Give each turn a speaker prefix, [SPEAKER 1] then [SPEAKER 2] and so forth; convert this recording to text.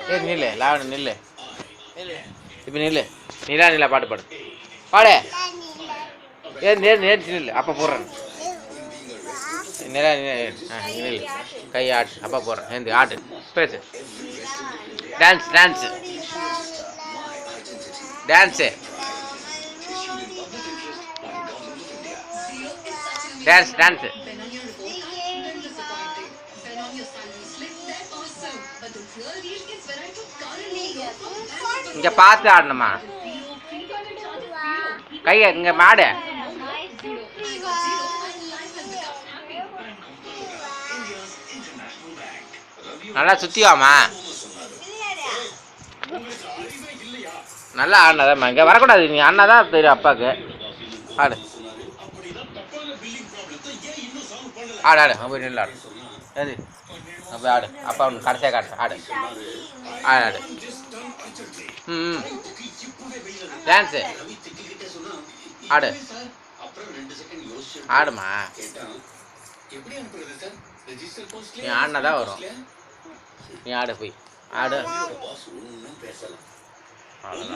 [SPEAKER 1] ஏ நில்லு லாவணி நில்லு இப்போ நில்லு நிலா பாட்டு பாடு பாடு நேர்ச்சி நில்லு அப்போ போடுறேன் நிலா நில்லு கை ஆட்டு அப்பா போடுறேன் ஏந்து ஆட்டு பேசு dance dance dance dance dance இங்கே பார்த்து ஆடணுமா கையை இங்கே மாடு நல்லா சுற்றிவாமா நல்லா ஆடினதாம்மா இங்கே வரக்கூடாது நீ அண்ணா தான் தெரியும் அப்பாவுக்கு ஆடு ஆடு ஆடு அப்போ நின்று ஆடு எது அப்போ ஆடு அப்பா ஒன்று கடைசியாக காட்டு ஆடு ஆடு ஆடு ம் டான்ஸு ஆடு ஆடுமா நீ ஆடினா தான் வரும் நீ ஆடு போய் ஆடு அவ்வளோதான்